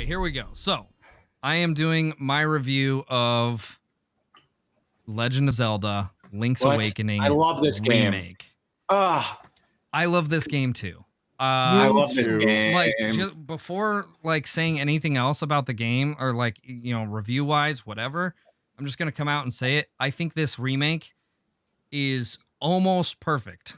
right, here we go. So, I am doing my review of Legend of Zelda: Link's Awakening. I love this remake. game. Ah, I love this game too. I love this game. Like, just before like saying anything else about the game or like review wise, whatever, I'm just gonna come out and say it. I think this remake is almost perfect.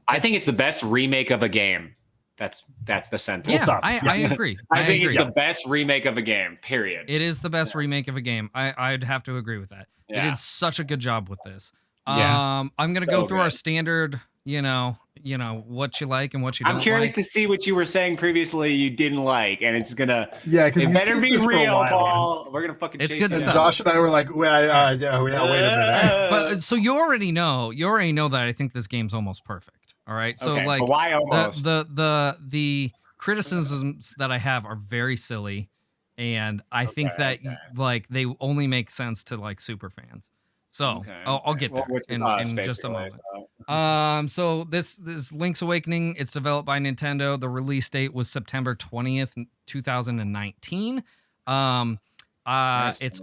I think it's the best remake of a game. That's the sentence. Yeah, I agree. I think it's the best remake of a game, period. It is the best remake of a game. I'd have to agree with that. It did such a good job with this. I'm gonna go through our standard, what you like and what you don't like. I'm curious to see what you were saying previously you didn't like, and it's gonna it better be real, Paul. We're gonna fucking it's chase good stuff. Josh and I were like, wait a minute. But so you already know that I think this game's almost perfect. All right. So like but why almost? The criticisms that I have are very silly, and I think that like they only make sense to like super fans. So I'll get there in just a moment. So this Link's Awakening, it's developed by Nintendo. The release date was September 20th, 2019. It's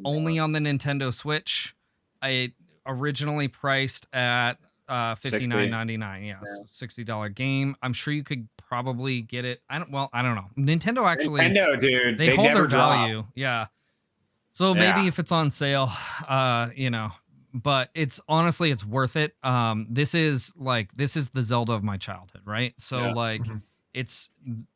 only on the Nintendo Switch. It originally priced at $59.99. Yeah, $60 game. I'm sure you could probably get it. I don't know. Nintendo actually, dude, they hold never their value. Yeah. So maybe if it's on sale, but it's honestly it's worth it. This is the Zelda of my childhood, right? So it's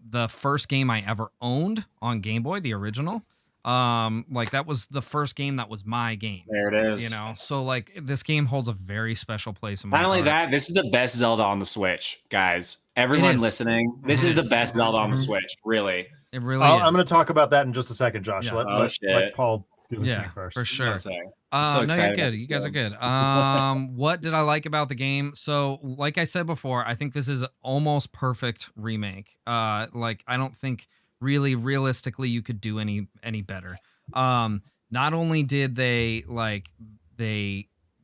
the first game I ever owned on Game Boy, the original. That was the first game that was my game. There it is. So like this game holds a very special place in my heart. Not only that, this is the best Zelda on the Switch, guys. Everyone listening, this is the best Zelda on the Switch. Really, it really is. I'm going to talk about that in just a second, Josh. Yeah. Let Paul do his thing first. For sure. So no, you're good. You guys are good. What did I like about the game? So, like I said before, I think this is almost perfect remake. I don't think really realistically you could do any better. Not only did they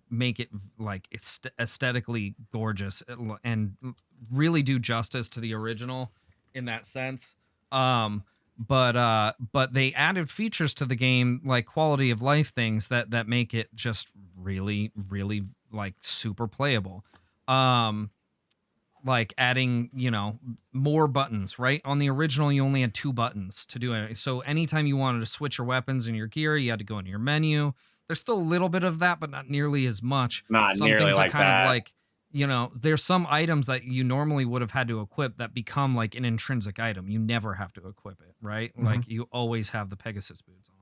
make it like it's aesthetically gorgeous and really do justice to the original in that sense. But they added features to the game like quality of life things that make it just really, really like super playable. Like adding, more buttons, right? On the original, you only had 2 buttons to do it. So anytime you wanted to switch your weapons and your gear, you had to go into your menu. There's still a little bit of that, but not nearly as much. Some nearly things like are kind that. of like, there's some items that you normally would have had to equip that become like an intrinsic item. You never have to equip it, right? Like you always have the Pegasus boots on.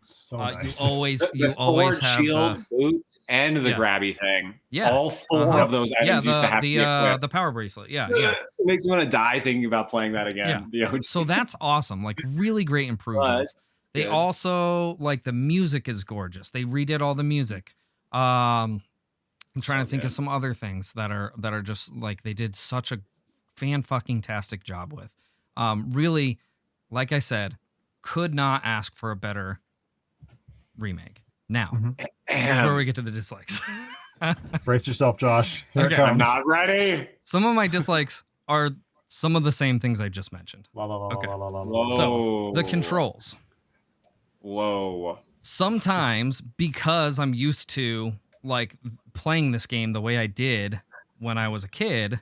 So nice. You always have shield, boots, and the grabby thing. Yeah, all 4 of those items used to have to be equipped. The power bracelet. Yeah. It makes me want to die thinking about playing that again. Yeah. So that's awesome. Like really great improvements. They also like the music is gorgeous. They redid all the music. I'm trying to think of some other things that are just like they did such a fan-fucking-tastic job with. Really, like I said, could not ask for a better remake. Now, here's where we get to the dislikes. Brace yourself, Josh. Here it comes. I'm not ready. Some of my dislikes are some of the same things I just mentioned. So, the controls. Whoa. Sometimes, because I'm used to like playing this game the way I did when I was a kid,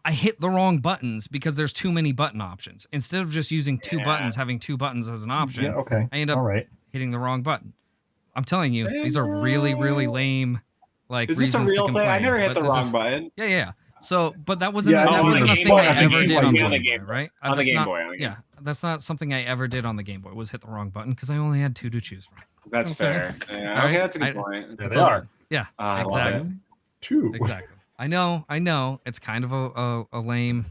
I hit the wrong buttons because there's too many button options. Instead of just using 2 buttons, having 2 buttons as an option, I end up hitting the wrong button. I'm telling you, these are really, really lame. Like, is this a real thing? I never hit the wrong button. Yeah. So, but that wasn't a thing I ever did on the Game Boy, right? On the Game Boy. Yeah, that's not something I ever did on the Game Boy. Was hit the wrong button because I only had 2 to choose from. That's fair. Yeah. Okay, that's a good point. They are. Yeah, exactly. 2. Exactly. I know. It's kind of a lame,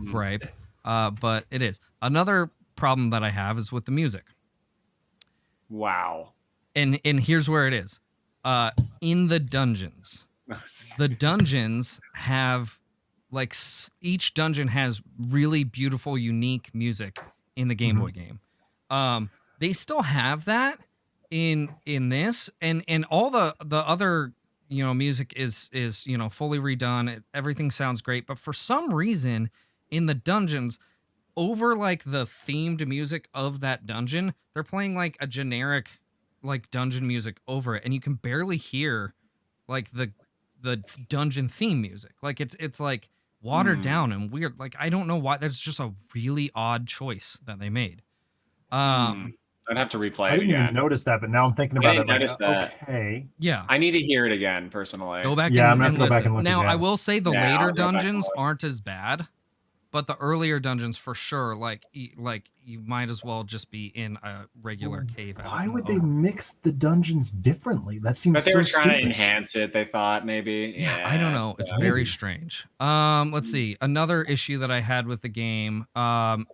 gripe, but it is. Another problem that I have is with the music. Wow. And here's where it is. In the dungeons. The dungeons have, like, each dungeon has really beautiful, unique music in the Game Boy game. They still have that in this, and all the other music is fully redone. Everything sounds great, but for some reason in the dungeons over like the themed music of that dungeon, they're playing like a generic like dungeon music over it, and you can barely hear like the dungeon theme music. Like it's like watered down and weird. Like I don't know why. That's just a really odd choice that they made. I'd have to replay it again. I didn't even notice that, but now I'm thinking about it. Like, okay. Yeah. I need to hear it again personally. Go back. Yeah, I'm and gonna go back and look now. again. I will say the later dungeons aren't as bad, but the earlier dungeons for sure. Like you might as well just be in a regular cave. Why would they mix the dungeons differently? That seems. But they so were trying stupid. to enhance it. They thought maybe. Yeah, I don't know. It's very strange. Let's see. Another issue that I had with the game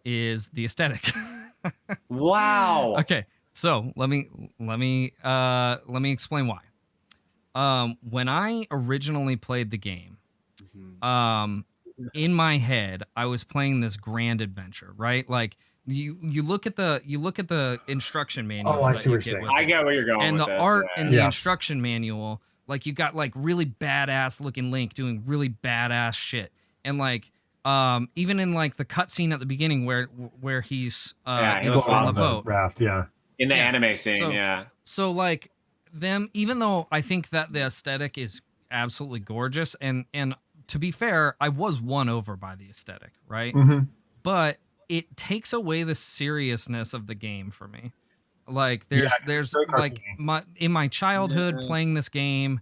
is the aesthetic. Wow. Okay, so let me explain why. When I originally played the game, in my head, I was playing this grand adventure, right? Like you look at the instruction manual. Oh, I see what you're saying. I get where you're going. And with the this, art in the instruction manual, like you got like really badass looking Link doing really badass shit, and like even in like the cutscene at the beginning where he's on the boat raft, in the anime scene, So like them, even though I think that the aesthetic is absolutely gorgeous, and to be fair, I was won over by the aesthetic, right? But it takes away the seriousness of the game for me. Like there's like in my childhood playing this game,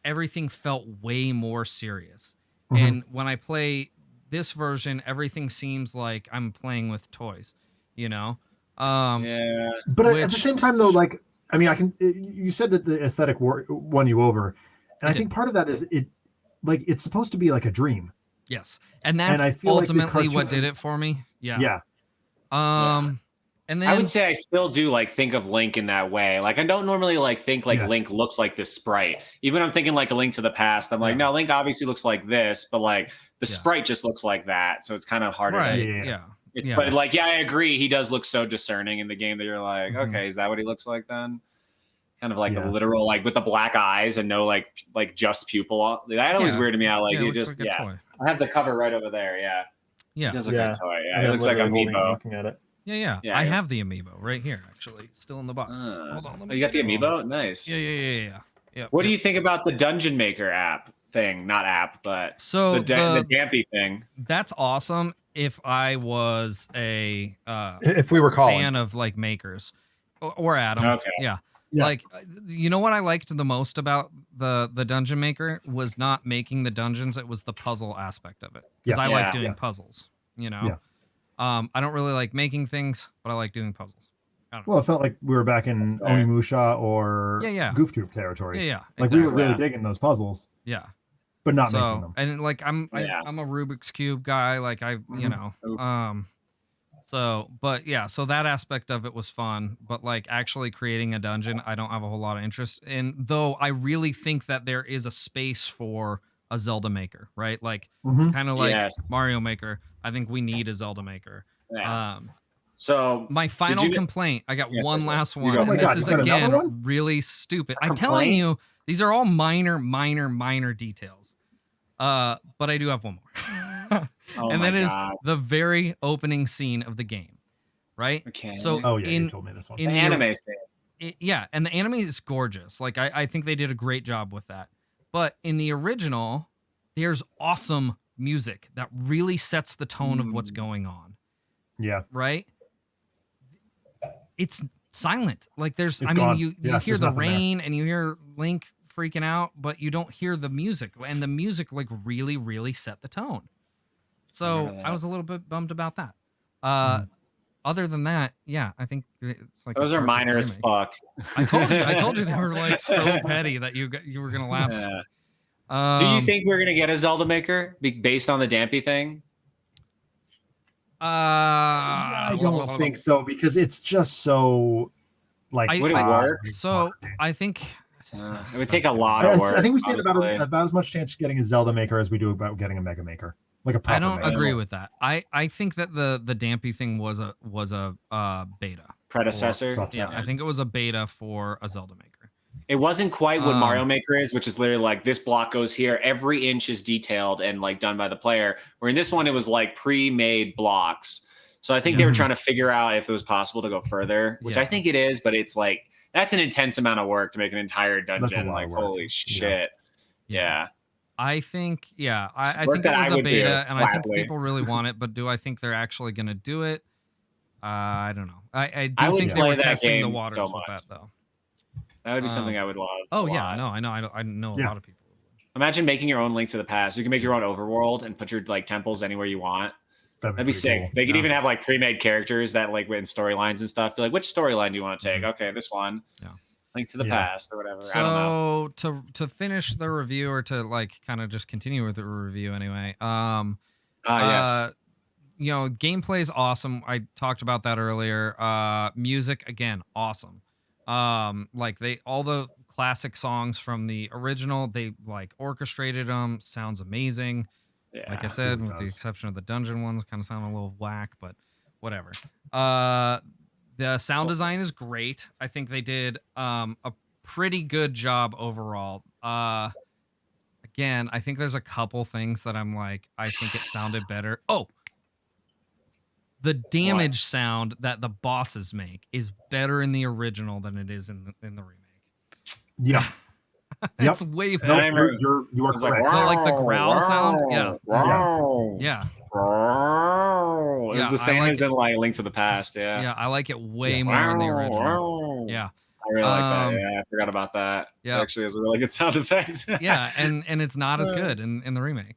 everything felt way more serious. And when I play this version, everything seems like I'm playing with toys, you know? But at the same time, though, like, I mean, you said that the aesthetic won you over. And I think part of that is it's supposed to be like a dream. Yes. And that's ultimately what did it for me. Yeah. And then I would say I still do like think of Link in that way. Like I don't normally like think like Link looks like this sprite. Even when I'm thinking like A Link to the Past, I'm like, no, Link obviously looks like this, but like the sprite just looks like that. So it's kind of harder. Right. But like, I agree. He does look so discerning in the game that you're like, okay, is that what he looks like then? Kind of like a literal, like with the black eyes and no like just pupil. That always weirded me out. Like you just I have the cover right over there. Yeah. Yeah. It does look like a toy. Yeah. It looks like amiibo. Looking at it. Yeah. I have the amiibo right here, actually, still in the box. Hold on. You got the amiibo? Nice. Yeah. What do you think about the Dungeon Maker app thing? Not app, but so the Dampy thing. That's awesome. If I was if we were fan of like makers or Adam, okay, like you know what I liked the most about the Dungeon Maker was not making the dungeons; it was the puzzle aspect of it. Because I like doing puzzles. You know. I don't really like making things, but I like doing puzzles. Well, it felt like we were back in Onimusha or Goof Troop territory. Yeah. Like we were really digging those puzzles. Yeah. But not making them. And like I'm a Rubik's Cube guy. Like you know. So that aspect of it was fun. But like actually creating a dungeon, I don't have a whole lot of interest in. Though I really think that there is a space for a Zelda Maker, right? Like kind of like Mario Maker. I think we need a Zelda Maker. Yeah. So my final complaint, I got one last one. Oh my God, this is again really stupid. I'm telling you, these are all minor details. But I do have one more. And that is the very opening scene of the game. Right? Okay. So you told me this one. In the anime scene. And the anime is gorgeous. Like I think they did a great job with that. But in the original, there's awesome music that really sets the tone of what's going on. Yeah. Right? It's silent. Like you hear the rain and you hear Link freaking out, but you don't hear the music. And the music like really, really set the tone. So I was a little bit bummed about that. Other than that, I think it's like those are minor as fuck. I told you they were like so petty that you were gonna laugh at it. Do you think we're gonna get a Zelda Maker based on the Dampy thing? I don't think so because it's just so like. Would it work? So I think it would take a lot of work. I think we stand about as much chance getting a Zelda Maker as we do about getting a Mega Maker. Like a proper I don't Maker. agree with that. I think that the Dampy thing was a beta predecessor. I think it was a beta for a Zelda Maker. It wasn't quite what Mario Maker is, which is literally like this block goes here, every inch is detailed and like done by the player. Where in this one, it was like pre-made blocks. So I think they were trying to figure out if it was possible to go further, which I think it is, but it's like that's an intense amount of work to make an entire dungeon. Like holy shit, yeah. I think I think it was a beta, and I think people really want it, but do I think they're actually going to do it? I don't know. I do think they were testing the waters with that though. That would be something I would love. Oh yeah, no, I know. I know a lot of people. Imagine making your own Link to the Past. You can make your own overworld and put your like temples anywhere you want. That'd be sick. Cool. They could even have like pre-made characters that like in storylines and stuff. Be like, which storyline do you want to take? Okay, this one. Yeah. Link to the Past or whatever. So I don't know. to finish the review, or to like kind of just continue with the review anyway. Yes. You know, gameplay is awesome. I talked about that earlier. Music again, awesome. Like all the classic songs from the original, they like orchestrated them. Sounds amazing. Yeah, like I said, with the exception of the dungeon ones, kind of sound a little whack, but whatever. The sound design is great. I think they did a pretty good job overall. Again, I think there's a couple things that I'm like, I think it sounded better. Oh, the damage sound that the bosses make is better in the original than it is in the remake. Yeah. It's way better. You are correct. Like the growl sound. Yeah. Yeah. It's the same as in like Link to the Past. Yeah. Yeah, I like it way more in the original. Yeah. I really like that. Yeah, I forgot about that. Yeah. It actually has a really good sound effect. Yeah, and it's not as good in the remake.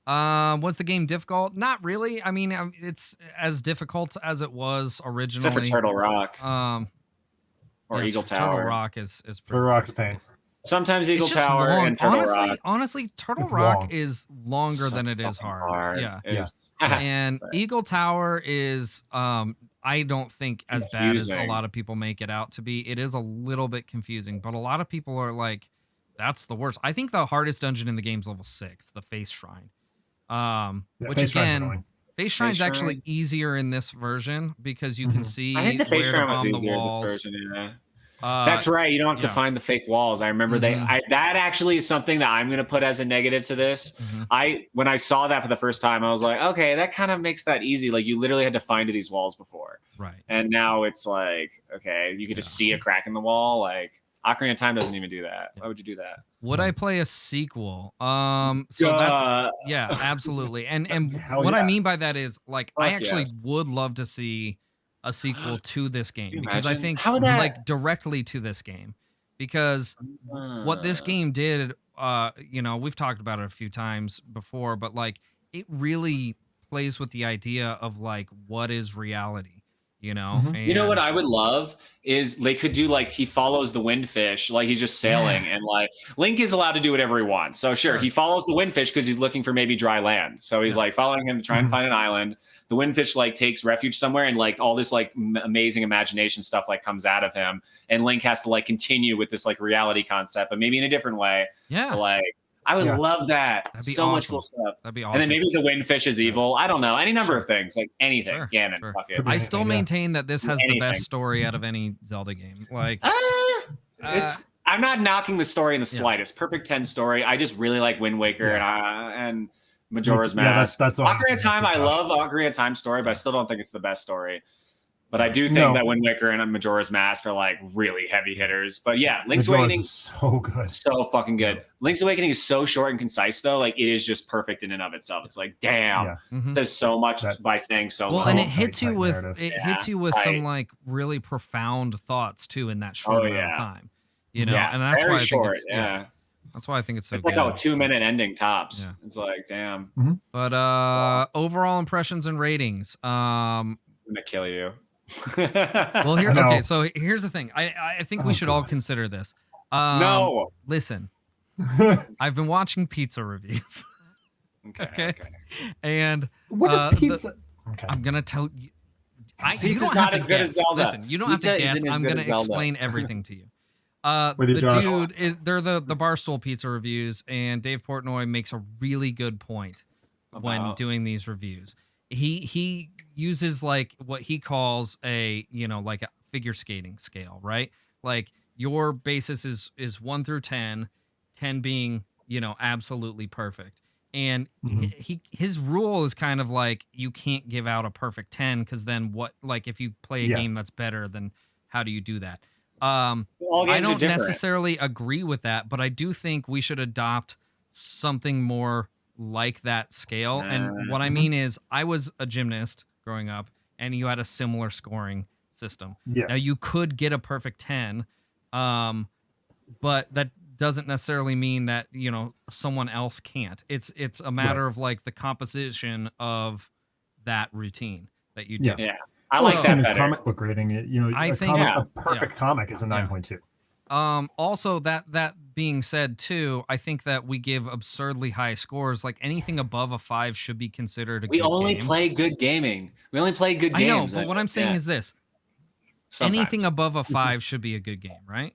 Was the game difficult? Not really. I mean, it's as difficult as it was originally. Except for Turtle Rock. Or Eagle Tower. Turtle Rock is Turtle Rock's a pain. Sometimes Eagle Tower and Turtle Rock. Honestly, Turtle Rock is longer than it is hard. Yeah. And Eagle Tower is I don't think as bad as a lot of people make it out to be. It is a little bit confusing, but a lot of people are like, that's the worst. I think the hardest dungeon in the game is level 6, the Face Shrine. Which again, Face Shrine's actually easier in this version because you can see I think the Face Shrine was easier in this version, yeah. That's right. You don't have to find the fake walls. I remember that actually is something that I'm going to put as a negative to this. When I saw that for the first time, I was like, okay, that kind of makes that easy. Like you literally had to find these walls before. Right. And now it's like, okay, you could just see a crack in the wall. Like Ocarina of Time doesn't even do that. Why would you do that? Would I play a sequel? So that's absolutely. And what I mean by that is like I actually would love to see a sequel to this game because I think like directly to this game because what this game did, you know, we've talked about it a few times before, but like it really plays with the idea of like what is reality. You know, you know what I would love is they could do like he follows the windfish, like he's just sailing, and like Link is allowed to do whatever he wants. So sure, he follows the windfish because he's looking for maybe dry land. So he's like following him to try and find an island. The windfish like takes refuge somewhere, and like all this like amazing imagination stuff like comes out of him, and Link has to like continue with this like reality concept, but maybe in a different way. Yeah, but, like. I would love that. That'd be so much cool stuff. That'd be awesome. And then maybe the windfish is evil. I don't know. Any number of things, like anything. Ganon, fuck it. I still maintain that this has the best story out of any Zelda game. Like, I'm not knocking the story in the slightest. Perfect 10 story. I just really like Wind Waker and Majora's Mask. That's Ocarina of Time. I love Ocarina of Time story, but I still don't think it's the best story. But I do think that Wind Waker and Majora's Mask are like really heavy hitters. But yeah, Link's Awakening is so good, so fucking good. Link's Awakening is so short and concise though. Like it is just perfect in and of itself. It's like damn, it says so much by saying so much. Well, and it hits you with some like really profound thoughts too in that short amount of time. You know, and that's why I think it's that's why I think it's so good. Like a 2-minute ending tops. Yeah. It's like damn. But overall impressions and ratings. I'm gonna kill you. Well, okay, so here's the thing. I think we should all consider this. Listen, I've been watching pizza reviews. Okay. And what is pizza? I'm gonna tell you. Pizza's not as good as Zelda. Listen, you don't have to guess. I'm gonna explain everything to you. The dude, they're the Barstool Pizza reviews, and Dave Portnoy makes a really good point when doing these reviews. He uses like what he calls a like a figure skating scale, right? Like your basis is 1 through 10, 10 being, absolutely perfect. And his rule is kind of like, you can't give out a perfect 10, because then what, like, if you play a game that's better, then how do you do that? I don't necessarily agree with that, but I do think we should adopt something more like that scale. And what I mean is, I was a gymnast growing up, and you had a similar scoring system. Yeah. Now, you could get a perfect 10, but that doesn't necessarily mean that, someone else can't. It's a matter of like the composition of that routine that you do. Yeah. I like that better. Comic book rating, I think a perfect comic is a 9.2. Also, that being said too, I think that we give absurdly high scores. Like, anything above a 5 should be considered a good game. We only play good gaming. We only play good games. I know, but what I'm saying is this. Sometimes. Anything above a 5 should be a good game, right?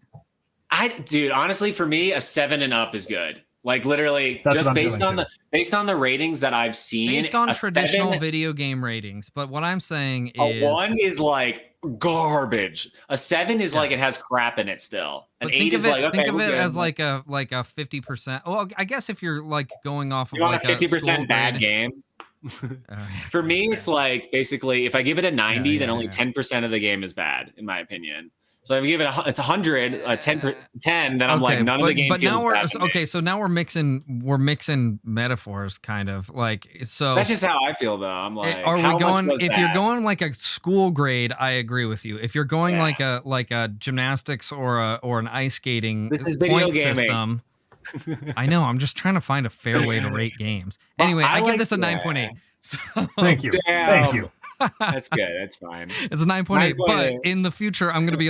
Dude, honestly, for me, a 7 and up is good. Like, literally, just based on the ratings that I've seen, based on traditional video game ratings. But what I'm saying is, a 1 is like garbage. A 7 is like it has crap in it still. An 8 is like, okay, think of it as like a 50%. Well, I guess if you're like going off of like a 50% bad game. For me, it's like, basically, if I give it a 90, then only 10% of the game is bad, in my opinion. So if I give it 100, 10, then I'm like, none of the game feels bad to me. Okay, so now we're mixing metaphors, kind of like, so that's just how I feel, though. I'm like, are we going? If you're going like a school grade, I agree with you. If you're going like a gymnastics or an ice skating, this is video gaming system. I know. I'm just trying to find a fair way to rate games. Anyway, I give this a 9.8. So, thank you. Thank you. That's good. That's fine. It's a 9.8, but in the future, I'm going to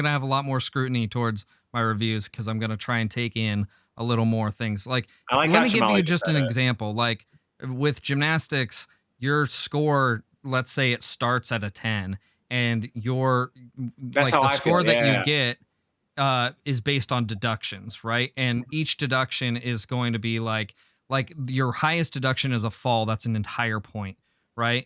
have a lot more scrutiny towards my reviews, because I'm going to try and take in a little more things. Like let me give you just an example. Like with gymnastics, your score, let's say it starts at a 10, and the score that you get is based on deductions, right? And each deduction is going to be like your highest deduction is a fall. That's an entire point. Right.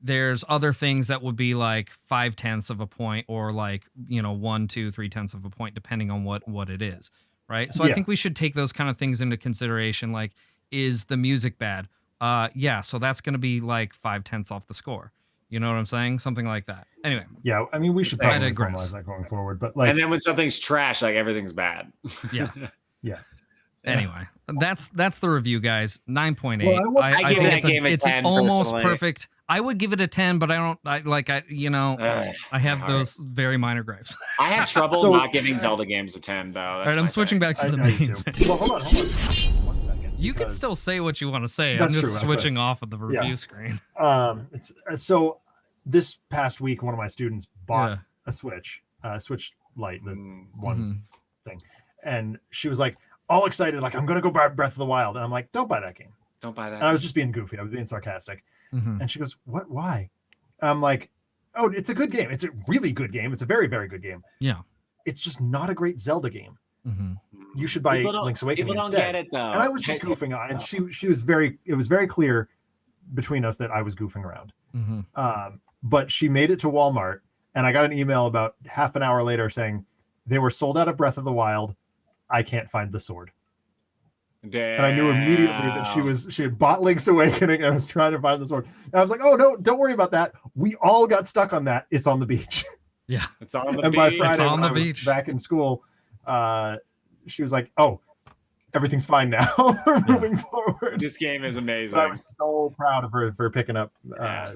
There's other things that would be like 0.5 of a point, or like, 1, 2, 0.3 of a point, depending on what it is. Right. So I think we should take those kind of things into consideration. Like, is the music bad? So that's going to be like 0.5 off the score. You know what I'm saying? Something like that. Anyway. Yeah. I mean, we should probably formalize that going forward, but like, and then when something's trash, like everything's bad. Yeah. Yeah. Anyway, that's the review, guys. 9.8. Well, I think it's almost perfect. I would give it a 10, but I have those very minor gripes. I have trouble not giving Zelda games a 10, though. All right, I'm switching back to the main. Well, hold on. 1 second. You can still say what you want to say. I'm just switching off of the review screen. So this past week, one of my students bought a Switch Lite, the one thing, and she was like, all excited, like, I'm gonna go buy Breath of the Wild, and I'm like, don't buy that game. Don't buy that. And I was just being goofy. I was being sarcastic. And she goes, what? Why? I'm like, oh, it's a good game. It's a really good game. It's a very, very good game. Yeah. It's just not a great Zelda game. You should buy Link's Awakening people instead. Don't get it, though. And I was just goofing on, and she was it was very clear between us that I was goofing around. But she made it to Walmart, and I got an email about half an hour later saying they were sold out of Breath of the Wild. I can't find the sword. Damn. And I knew immediately that she had bought Link's Awakening and was trying to find the sword. And I was like, oh no, don't worry about that. We all got stuck on that. It's on the beach. Yeah. It's on the beach. And by Friday, it's on when the I beach. was back in school, she was like, oh, everything's fine now. We're moving forward. This game is amazing. So I was so proud of her for picking up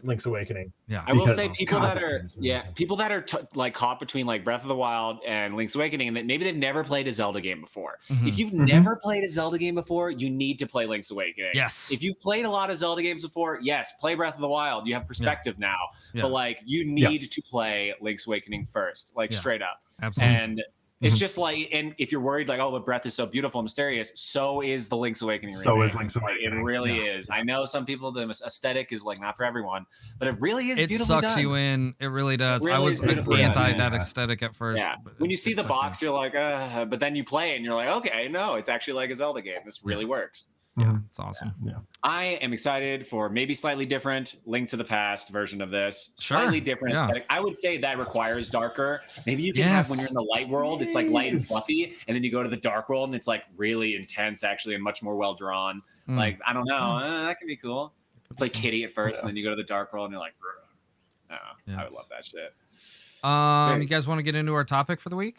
Link's Awakening. Yeah, I will say people that are like caught between like Breath of the Wild and Link's Awakening, and that maybe they've never played a Zelda game before. If you've never played a Zelda game before, you need to play Link's Awakening. Yes. If you've played a lot of Zelda games before, yes, play Breath of the Wild. You have perspective now, but like you need to play Link's Awakening first, like straight up. Absolutely. And it's just like, and if you're worried, like, oh, but Breath is so beautiful and mysterious, so is the Link's Awakening. So is Link's Awakening. It really is. I know some people, the aesthetic is like not for everyone, but it really is beautifully done. It sucks you in. It really does. Really I was anti that aesthetic at first. Yeah. When you see the box, you're like, but then you play it and you're like, okay, no, it's actually like a Zelda game. This really works. Yeah, it's awesome. Yeah. I am excited for maybe slightly different Link to the Past version of this. Sure. Slightly different aesthetic. I would say that requires darker. Maybe you can have when you're in the light world, it's like light and fluffy, and then you go to the dark world and it's like really intense, actually, and much more well drawn. Like, I don't know, that could be cool. It's like Kitty at first, and then you go to the dark world and you're like, I would love that shit. You guys want to get into our topic for the week?